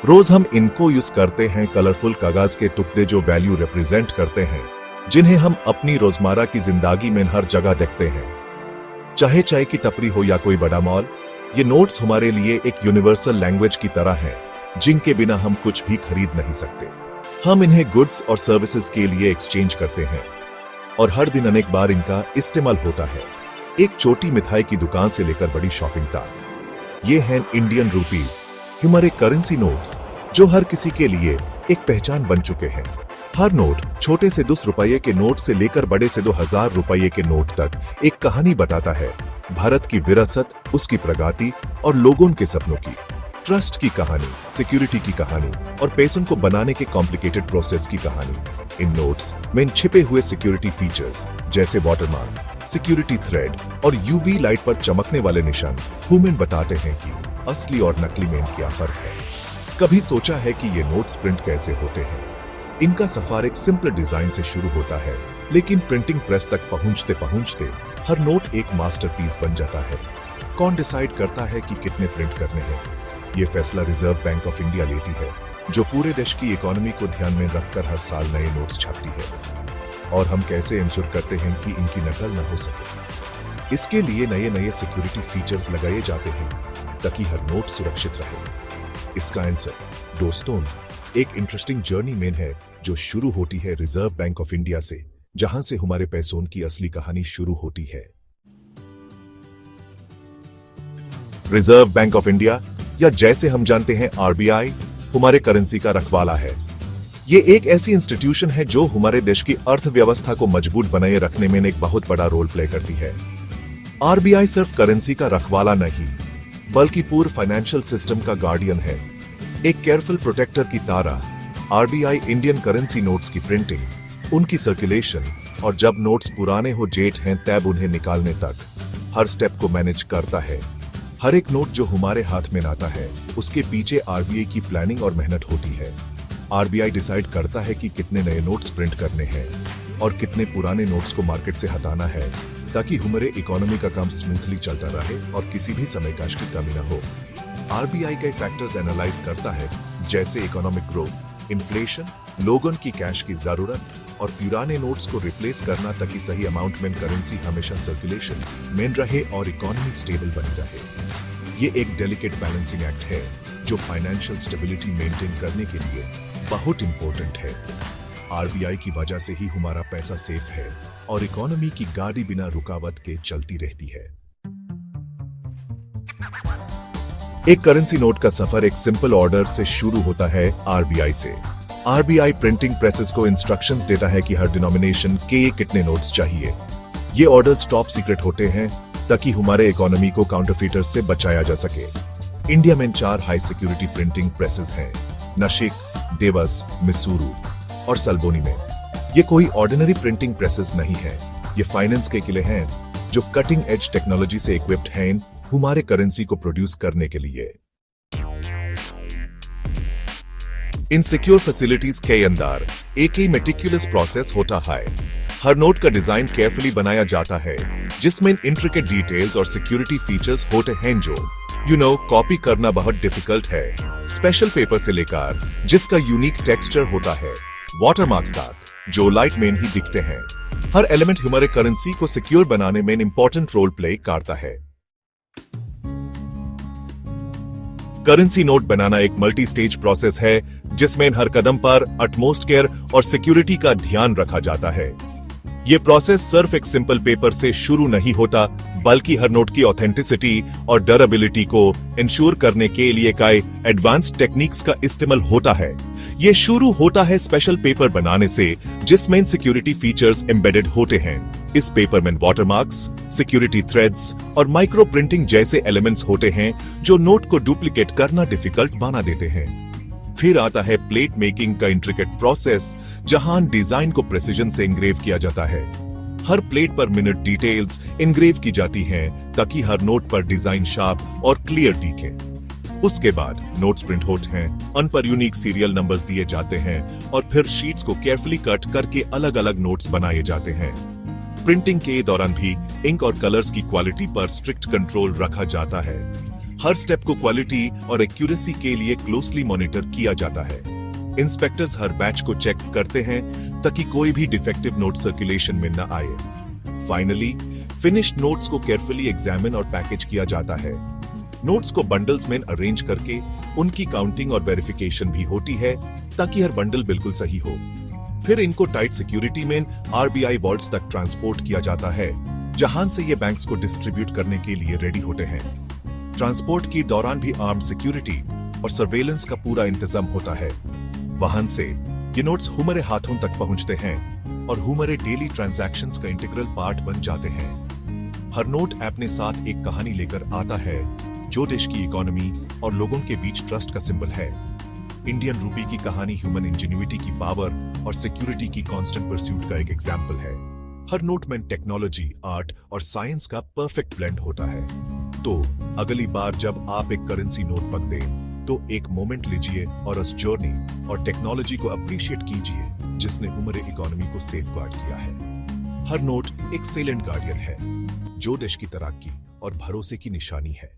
रोज हम इनको यूज करते हैं, कलरफुल कागज के टुकड़े जो वैल्यू रिप्रेजेंट करते हैं, जिन्हें हम अपनी रोजमर्रा की जिंदगी में हर जगह देखते हैं। चाहे चाय की टपरी हो या कोई बड़ा मॉल, ये नोट्स हमारे लिए एक यूनिवर्सल लैंग्वेज की तरह हैं, जिनके बिना हम कुछ भी खरीद नहीं सकते। हम इन्हें गुड्स और सर्विसेज के लिए एक्सचेंज करते हैं और हर दिन अनेक बार इनका इस्तेमाल होता है, एक छोटी मिठाई की दुकान से लेकर बड़ी शॉपिंग तक। ये हैं इंडियन रुपीज, हमारे करेंसी नोट्स, जो हर किसी के लिए एक पहचान बन चुके हैं। हर नोट, छोटे से 10 रुपये के नोट से लेकर बड़े से 2000 रुपये के नोट तक, एक कहानी बताता है। भारत की विरासत, उसकी प्रगति और लोगों के सपनों की, ट्रस्ट की कहानी, सिक्योरिटी की कहानी और पैसों को बनाने के कॉम्प्लिकेटेड प्रोसेस की कहानी। इन नोट्स में छिपे हुए सिक्योरिटी फीचर्स जैसे वाटरमार्क, सिक्योरिटी थ्रेड और यूवी लाइट पर चमकने वाले निशान हमें बताते हैं कि असली और नकली में क्या फर्क है। कभी सोचा है कि ये नोट्स प्रिंट कैसे होते हैं? इनका सफर एक सिंपल डिजाइन से शुरू होता है, लेकिन प्रिंटिंग प्रेस तक पहुंचते पहुंचते हर नोट एक मास्टरपीस बन जाता है। कौन डिसाइड करता है कि कितने प्रिंट करने हैं? ये फैसला रिजर्व बैंक ऑफ इंडिया लेती है, जो पूरे देश की इकोनॉमी को ध्यान में रखकर हर साल नए नोट्स छापती है। और हम कैसे इंश्योर करते हैं कि इनकी नकल न हो सके? इसके लिए नए नए सिक्योरिटी फीचर्स लगाए जाते हैं ताकि हर नोट सुरक्षित रहे। इसका आंसर दोस्तों एक इंटरेस्टिंग जर्नी में है, जो शुरू होती है रिजर्व बैंक ऑफ इंडिया से, जहां से हमारे पैसों की असली कहानी शुरू होती है। रिजर्व बैंक ऑफ इंडिया, या जैसे हम जानते हैं आरबीआई, हमारे करेंसी का रखवाला है। ये एक ऐसी इंस्टीट्यूशन है जो हमारे देश की अर्थव्यवस्था को मजबूत बनाए रखने में एक बहुत बड़ा रोल प्ले करती है। आरबीआई सिर्फ करेंसी का रखवाला नहीं, बल्कि पूरे फाइनेंशियल सिस्टम का गार्डियन है। एक केयरफुल प्रोटेक्टर की तरह आरबीआई इंडियन करेंसी नोट्स की प्रिंटिंग, उनकी सर्कुलेशन और जब नोट्स पुराने हो जेट हैं तब उन्हें निकालने तक हर स्टेप को मैनेज करता है। हर एक नोट जो हमारे हाथ में आता है, उसके पीछे आरबीआई की प्लानिंग और मेहनत होती है। आरबीआई डिसाइड करता है कि कितने नए नोट्स प्रिंट करने हैं और कितने पुराने नोट्स को मार्केट से हटाना है, ताकि हमारे इकोनॉमी का काम स्मूथली चलता रहे और किसी भी समय काश की कमी न हो। आरबीआई कई फैक्टर्स एनालाइज करता है, जैसे इकोनॉमिक ग्रोथ, इन्फ्लेशन, लोगों की कैश की जरूरत और पुराने नोट्स को रिप्लेस करना, ताकि सही अमाउंट में करेंसी हमेशा सर्कुलेशन में रहे और इकोनॉमी स्टेबल बनी रहे। ये एक डेलिकेट बैलेंसिंग एक्ट है, जो फाइनेंशियल स्टेबिलिटी मेंटेन करने के लिए बहुत इंपॉर्टेंट है। आरबीआई की वजह से ही हमारा पैसा सेफ है और इकोनॉमी की गाड़ी बिना रुकावट के चलती रहती है। एक करेंसी नोट का सफर एक सिंपल ऑर्डर से शुरू होता है आरबीआई से। आरबीआई प्रिंटिंग प्रेसेस को इंस्ट्रक्शंस देता है कि हर डिनोमिनेशन के कितने नोट्स चाहिए। ये ऑर्डर्स टॉप सीक्रेट होते हैं, ताकि हमारे इकोनॉमी को काउंटरफीटर्स से बचाया जा सके। इंडिया में 4 हाई सिक्योरिटी प्रिंटिंग प्रेसेस हैं, नासिक, देवास, मिसूरू और सल्बोनी में। ये कोई ऑर्डिनरी प्रिंटिंग प्रेसेस नहीं है, ये फाइनेंस के किले हैं, जो कटिंग एज टेक्नोलॉजी से इक्विप्ड हैं हमारे करेंसी को प्रोड्यूस करने के लिए। इन सिक्योर फैसिलिटीज के अंदर एक ही मेटिकुलस प्रोसेस होता है। हर नोट का डिजाइन केयरफुली बनाया जाता है, जिसमें इंट्रिकेट डिटेल्स और सिक्योरिटी फीचर्स होते हैं जो कॉपी करना बहुत डिफिकल्ट है। स्पेशल पेपर से लेकर जिसका यूनिक टेक्सचर होता है, वाटरमार्क्स तक, जो लाइट में ही दिखते हैं। हर एलिमेंट हमारे करेंसी को सिक्योर बनाने में इंपॉर्टेंट रोल प्ले करता है। करेंसी नोट बनाना एक मल्टी स्टेज प्रोसेस है, जिसमें हर कदम पर अटमोस्ट केयर और सिक्योरिटी का ध्यान रखा जाता है। ये प्रोसेस सिर्फ एक सिंपल पेपर से शुरू नहीं होता, बल्कि हर नोट की ऑथेंटिसिटी और डरेबिलिटी को इंश्योर करने के लिए कई एडवांस्ड टेक्निक्स का इस्तेमाल होता है। ये शुरू होता है स्पेशल पेपर बनाने से, जिसमें सिक्योरिटी फीचर्स एम्बेडेड होते हैं। इस पेपर में वाटरमार्क्स, सिक्योरिटी थ्रेड्स और माइक्रो प्रिंटिंग जैसे एलिमेंट्स होते हैं, जो नोट को डुप्लीकेट करना डिफिकल्ट बना देते हैं। फिर आता है प्लेट मेकिंग का इंट्रिकेट प्रोसेस, जहां डिजाइन को प्रेसिजन से इंग्रेव किया जाता है। हर प्लेट पर मिनट डिटेल्स इंग्रेव की जाती हैं, ताकि हर नोट पर डिजाइन शार्प और क्लियर दिखे। उसके बाद नोट्स प्रिंट होते हैं, उन पर यूनिक सीरियल नंबर्स दिए जाते हैं और फिर शीट्स को केयरफुली कट करके अलग अलग नोट्स बनाए जाते हैं। प्रिंटिंग के दौरान भी इंक और कलर्स की क्वालिटी पर स्ट्रिक्ट कंट्रोल रखा जाता है। हर स्टेप को क्वालिटी और एक्यूरेसी के लिए क्लोजली मॉनिटर किया जाता है। इंस्पेक्टर्स हर बैच को चेक करते हैं ताकि कोई भी डिफेक्टिव नोट सर्कुलेशन में न आए। फाइनली फिनिश्ड नोट्स को केयरफुली एग्जामिन और पैकेज किया जाता है। नोट्स को बंडल्स में अरेंज करके उनकी काउंटिंग और वेरिफिकेशन भी होती है ताकि हर बंडल बिल्कुल सही हो। फिर इनको टाइट सिक्योरिटी में आरबीआई वॉल्ट्स तक ट्रांसपोर्ट किया जाता है, जहां से ये बैंक्स को डिस्ट्रीब्यूट करने के लिए रेडी होते हैं। ट्रांसपोर्ट के दौरान भी आर्म्ड सिक्योरिटी और सर्वेलेंस का पूरा इंतजाम होता है। वहां से ये नोट्स हमारे हाथों तक पहुंचते हैं और हमारे डेली ट्रांजैक्शंस का इंटीग्रल पार्ट बन जाते हैं। हर नोट अपने साथ एक कहानी लेकर आता है जो देश की इकोनॉमी और लोगों के बीच ट्रस्ट का सिंबल है। इंडियन रूपी की कहानी ह्यूमन इंजेन्युइटी की पावर और सिक्योरिटी की कांस्टेंट परस्यूट का एक एग्जाम्पल है। हर नोट में टेक्नोलॉजी, आर्ट और साइंस का परफेक्ट ब्लेंड होता है। तो अगली बार जब आप एक करेंसी नोट पकड़े तो एक मोमेंट लीजिए और उस जर्नी और टेक्नोलॉजी को अप्रिशिएट कीजिए जिसने हमारे इकोनॉमी को सेफ गार्ड किया है। हर नोट एक साइलेंट गार्डियन है जो देश की तरक्की और भरोसे की निशानी है।